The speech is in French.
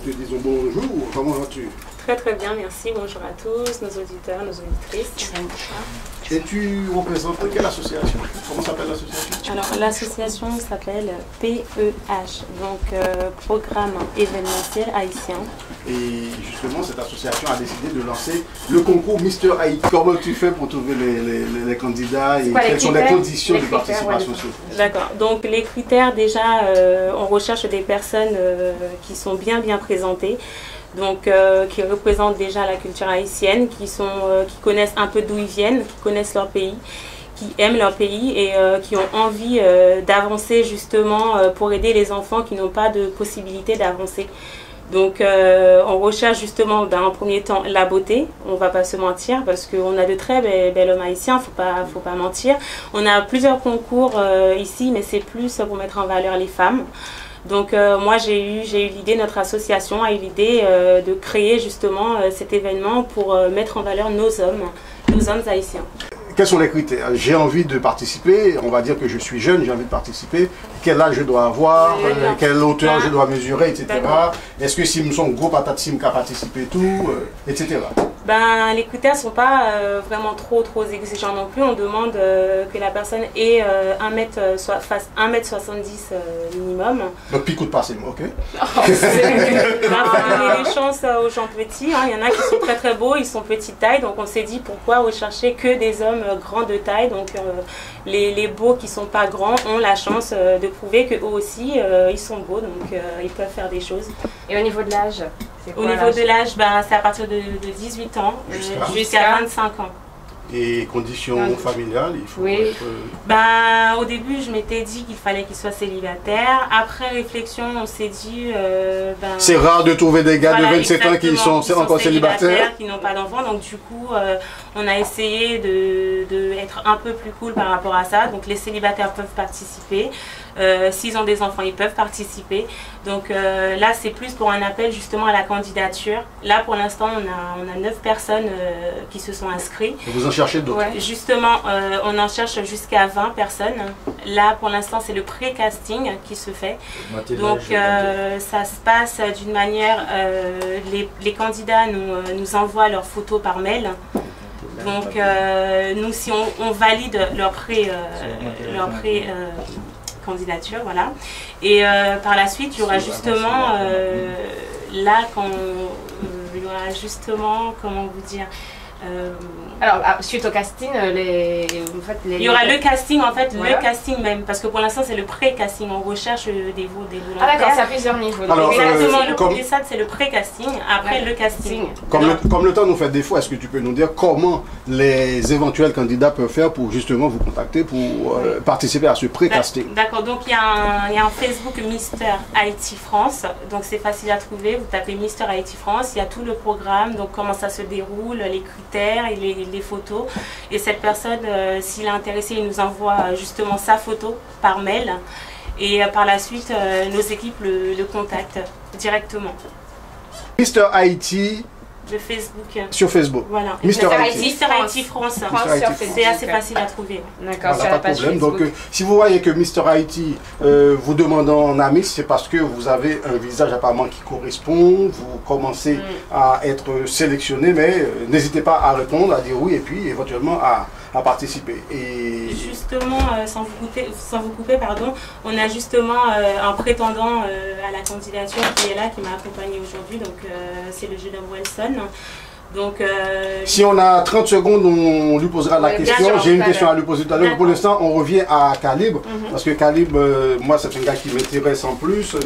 te disons bonjour. Comment vas-tu? Très très bien, merci. Bonjour à tous, nos auditeurs, nos auditrices. Et tu représentes quelle association? Comment s'appelle l'association? Alors l'association s'appelle PEH, donc Programme événementiel haïtien. Et justement, cette association a décidé de lancer le concours Mister Haïti. Comment tu fais pour trouver les candidats et quelles sont les conditions de participation? D'accord, donc les critères déjà, on recherche des personnes qui sont bien présentées. Donc qui représentent déjà la culture haïtienne, qui connaissent un peu d'où ils viennent, qui connaissent leur pays, qui aiment leur pays et qui ont envie d'avancer justement pour aider les enfants qui n'ont pas de possibilité d'avancer. Donc on recherche justement en premier temps la beauté, on ne va pas se mentir parce qu'on a de très bels hommes haïtiens, faut pas mentir. On a plusieurs concours ici, mais c'est plus pour mettre en valeur les femmes. Donc moi j'ai eu l'idée, notre association a eu l'idée de créer justement cet événement pour mettre en valeur nos hommes haïtiens. Quels sont les critères? J'ai envie de participer, on va dire que je suis jeune, j'ai envie de participer. Quel âge je dois avoir, quelle hauteur je dois mesurer, etc. Est-ce que si nous sommes gros patates sim qu'à participer tout, etc. Ben, les critères ne sont pas vraiment trop exigeants non plus. On demande que la personne ait 1m70 minimum. Donc picoute pas, c'est ok. Il faut donner des chances aux gens petits. Hein. Il y en a qui sont très beaux, ils sont petite taille. Donc on s'est dit pourquoi rechercher que des hommes grands de taille. Donc les beaux qui ne sont pas grands ont la chance de prouver qu'eux aussi ils sont beaux. Donc ils peuvent faire des choses. Et au niveau de l'âge? Au niveau de l'âge, ben, c'est à partir de 18 ans jusqu'à 25 ans. Et conditions familiales, il faut être... Ben, au début, je m'étais dit qu'il fallait qu'il soit célibataire. Après réflexion, on s'est dit... c'est rare de trouver des gars de 27 ans qui sont encore célibataires. Qui n'ont pas d'enfants. Donc du coup, on a essayé d'être un peu plus cool par rapport à ça. Donc les célibataires peuvent participer. S'ils ont des enfants, ils peuvent participer. Donc là, c'est plus pour un appel justement à la candidature. Là, pour l'instant, on a 9 personnes qui se sont inscrites. Et vous en cherchez d'autres? Justement, on en cherche jusqu'à 20 personnes. Là, pour l'instant, c'est le pré-casting qui se fait. Donc, ça se passe d'une manière... les candidats nous envoient leurs photos par mail. Donc, nous, si on valide leur candidature, voilà. Et par la suite, il y aura justement il y aura justement, comment vous dire, alors, suite au casting, il y aura le casting, en fait, le casting même, parce que pour l'instant c'est le pré-casting, on recherche des volontaires. Ah d'accord, c'est à plusieurs niveaux. Alors, exactement, le premier stade c'est le pré-casting, après le casting. Comme le temps nous fait défaut, est-ce que tu peux nous dire comment les éventuels candidats peuvent faire pour justement vous contacter pour participer à ce pré-casting? D'accord, donc il y a un Facebook Mister Haïti France, donc c'est facile à trouver, vous tapez Mister Haïti France, il y a tout le programme, donc comment ça se déroule, les critères et les photos. Et cette personne, s'il est intéressé, il nous envoie justement sa photo par mail. Et par la suite, nos équipes le contactent directement. Mister Haïti. Le Facebook. Sur Facebook. Voilà. Mister Haïti France. C'est assez facile à trouver. D'accord, voilà, pas de problème. Donc, si vous voyez que Mister Haïti vous demande en ami, c'est parce que vous avez un visage apparemment qui correspond. Vous commencez à être sélectionné, mais n'hésitez pas à répondre, à dire oui et puis éventuellement à participer. Et justement, sans vous couper, pardon, on a justement un prétendant à la candidature qui est là, qui m'a accompagné aujourd'hui, donc c'est le jeune homme Wilson. Donc, si on a 30 secondes, on lui posera la question. J'ai une question à lui poser tout à l'heure. Pour l'instant, on revient à Calibre, parce que Calibre, moi, c'est un gars qui m'intéresse en plus.